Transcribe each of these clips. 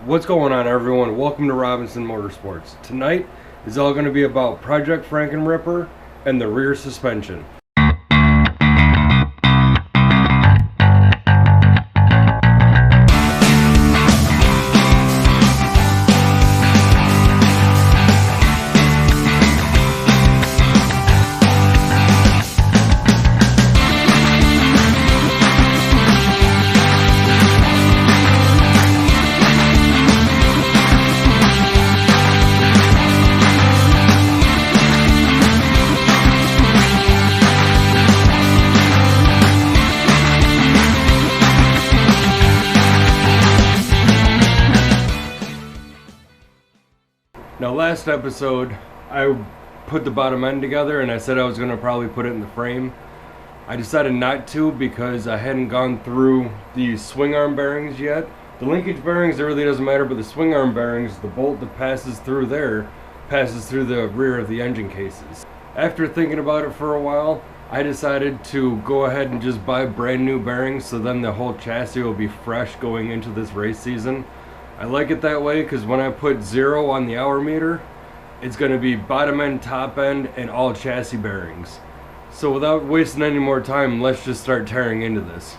What's going on, everyone? Welcome to Robinson Motorsports. Tonight is all going to be about Project Frankenripper and the rear suspension. Now, last episode, I put the bottom end together and I said I was going to probably put it in the frame. I decided not to because I hadn't gone through the swing arm bearings yet. The linkage bearings, it really doesn't matter, but the swing arm bearings, the bolt that passes through there, passes through the rear of the engine cases. After thinking about it for a while, I decided to go ahead and just buy brand new bearings so then the whole chassis will be fresh going into this race season. I like it that way because when I put 0 on the hour meter, it's going to be bottom end, top end, and all chassis bearings. So without wasting any more time, let's just start tearing into this.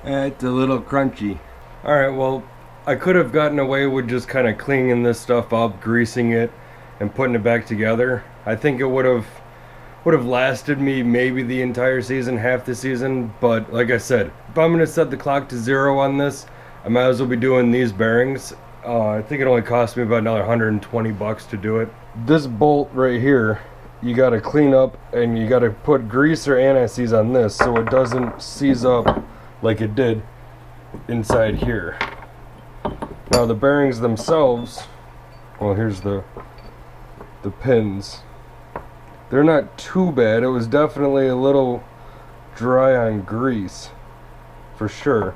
It's a little crunchy. Alright, well, I could have gotten away with just kind of cleaning this stuff up, greasing it, and putting it back together. I think it would have lasted me maybe the entire season, half the season, but like I said, if I'm going to set the clock to 0 on this, I might as well be doing these bearings. I think it only cost me about another $120 to do it. This bolt right here, you got to clean up and you got to put grease or anti-seize on this so it doesn't seize up like it did inside here. Now the bearings themselves, well, here's the pins. They're not too bad. It was definitely a little dry on grease for sure.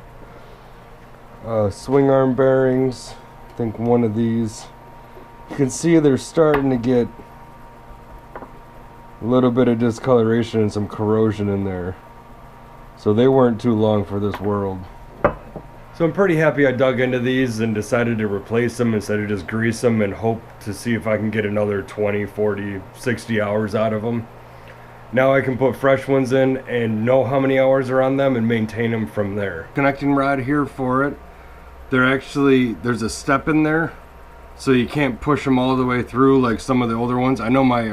Swing arm bearings, I think one of these, you can see they're starting to get a little bit of discoloration and some corrosion in there. So they weren't too long for this world. So I'm pretty happy I dug into these and decided to replace them instead of just grease them and hope to see if I can get another 20, 40, 60 hours out of them. Now I can put fresh ones in and know how many hours are on them and maintain them from there. Connecting rod here for it. There's a step in there, so you can't push them all the way through like some of the older ones. I know my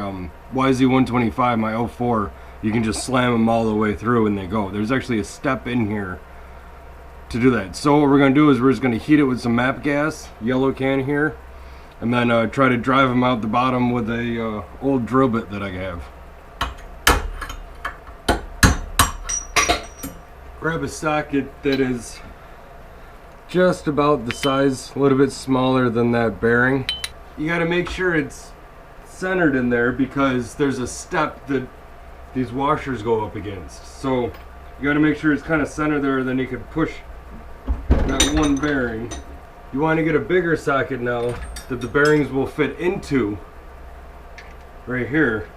YZ125, my 04, you can just slam them all the way through and they go. There's actually a step in here to do that. So what we're going to do is we're just going to heat it with some MAP gas, yellow can here, and then try to drive them out the bottom with a old drill bit that I have. Grab a socket that is just about the size, a little bit smaller than that bearing. You got to make sure it's centered in there because there's a step that these washers go up against. So you got to make sure it's kind of centered there, then you can push that one bearing. You want to get a bigger socket now that the bearings will fit into right here.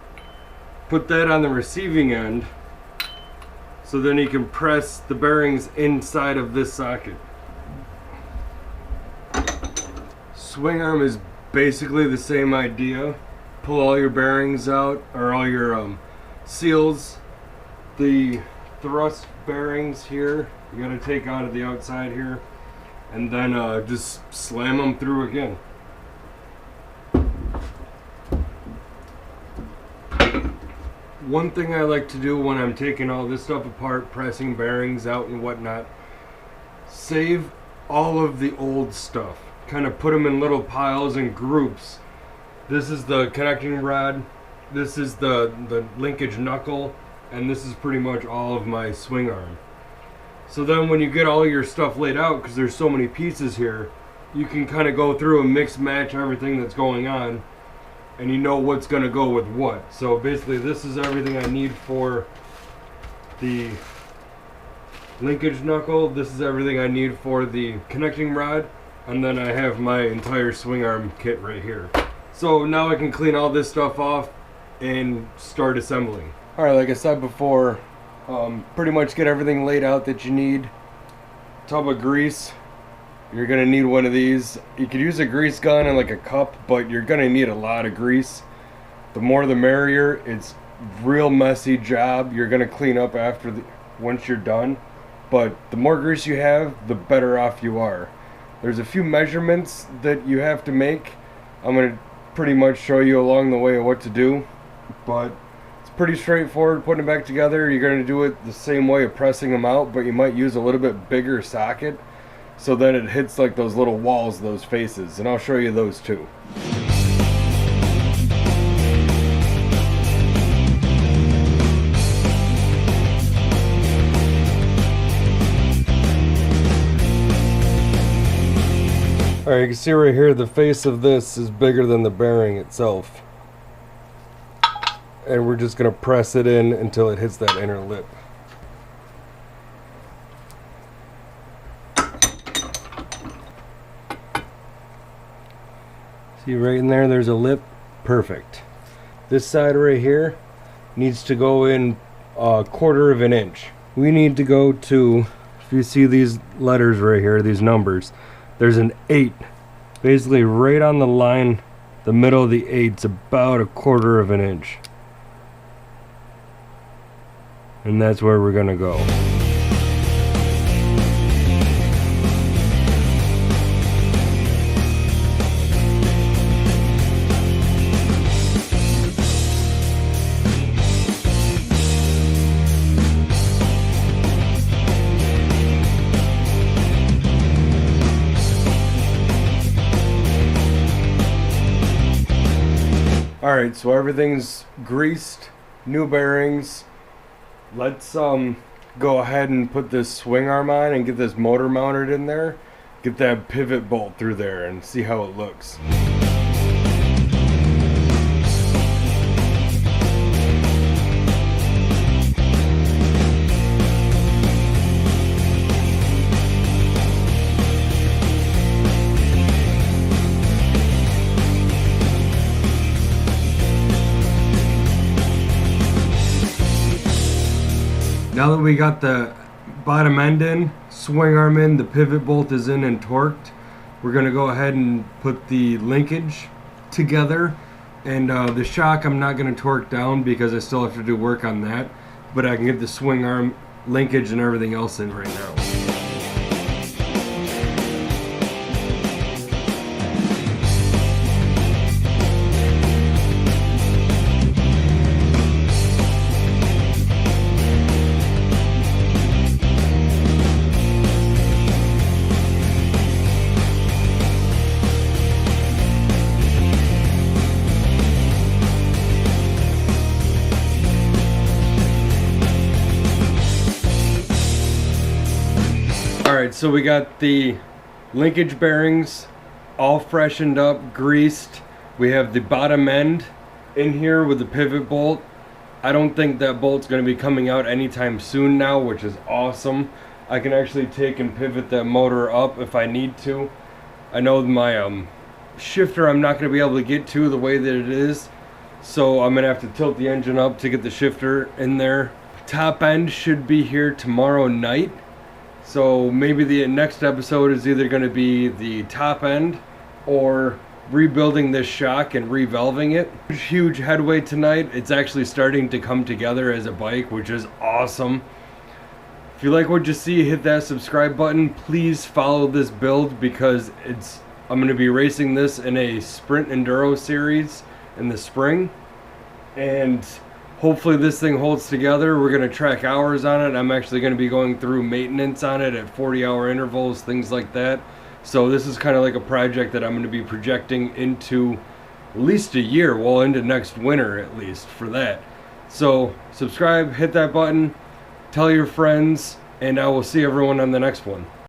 Put that on the receiving end so then you can press the bearings inside of this socket. Swing arm is basically the same idea. Pull all your bearings out, or all your seals. The thrust bearings here, you gotta take out of the outside here, and then just slam them through again. One thing I like to do when I'm taking all this stuff apart, pressing bearings out and whatnot, save all of the old stuff. Kind of put them in little piles and groups. This is the connecting rod, this is the linkage knuckle, and this is pretty much all of my swing arm. So then when you get all your stuff laid out, because there's so many pieces here, you can kind of go through and mix match everything that's going on, and you know what's going to go with what. So basically this is everything I need for the linkage knuckle. This is everything I need for the connecting rod, and then I have my entire swing arm kit right here. So now I can clean all this stuff off and start assembling. Alright, like I said before, pretty much get everything laid out that you need. Tub of grease. You're gonna need one of these. You could use a grease gun and like a cup, but you're gonna need a lot of grease. The more the merrier. It's real messy job. You're gonna clean up after once you're done, but the more grease you have, the better off you are. There's a few measurements that you have to make. I'm gonna pretty much show you along the way of what to do, but it's pretty straightforward putting it back together. You're going to do it the same way of pressing them out, but you might use a little bit bigger socket so then it hits like those little walls, those faces, and I'll show you those too. Alright, you can see right here the face of this is bigger than the bearing itself. And we're just going to press it in until it hits that inner lip. See right in there, there's a lip. Perfect. This side right here needs to go in a 1/4 of an inch. We need to go to, if you see these letters right here, these numbers, there's an 8. Basically right on the line, the middle of the 8's about a 1/4 of an inch. And that's where we're gonna go. Alright, so everything's greased, new bearings. Let's go ahead and put this swing arm on and get this motor mounted in there. Get that pivot bolt through there and see how it looks. Now that we got the bottom end in, swing arm in, the pivot bolt is in and torqued, we're going to go ahead and put the linkage together. And the shock I'm not going to torque down because I still have to do work on that, but I can get the swing arm, linkage, and everything else in right now. Alright, so we got the linkage bearings all freshened up, greased. We have the bottom end in here with the pivot bolt. I don't think that bolt's going to be coming out anytime soon now, which is awesome. I can actually take and pivot that motor up if I need to. I know my shifter I'm not going to be able to get to the way that it is, so I'm going to have to tilt the engine up to get the shifter in there. Top end should be here tomorrow night. So maybe the next episode is either going to be the top end or rebuilding this shock and revalving it. Huge headway tonight. It's actually starting to come together as a bike, which is awesome. If you like what you see, hit that subscribe button. Please follow this build because I'm going to be racing this in a sprint enduro series in the spring. And hopefully this thing holds together. We're going to track hours on it. I'm actually going to be going through maintenance on it at 40-hour intervals, things like that. So this is kind of like a project that I'm going to be projecting into at least a year, well into next winter at least for that. So subscribe, hit that button, tell your friends, and I will see everyone on the next one.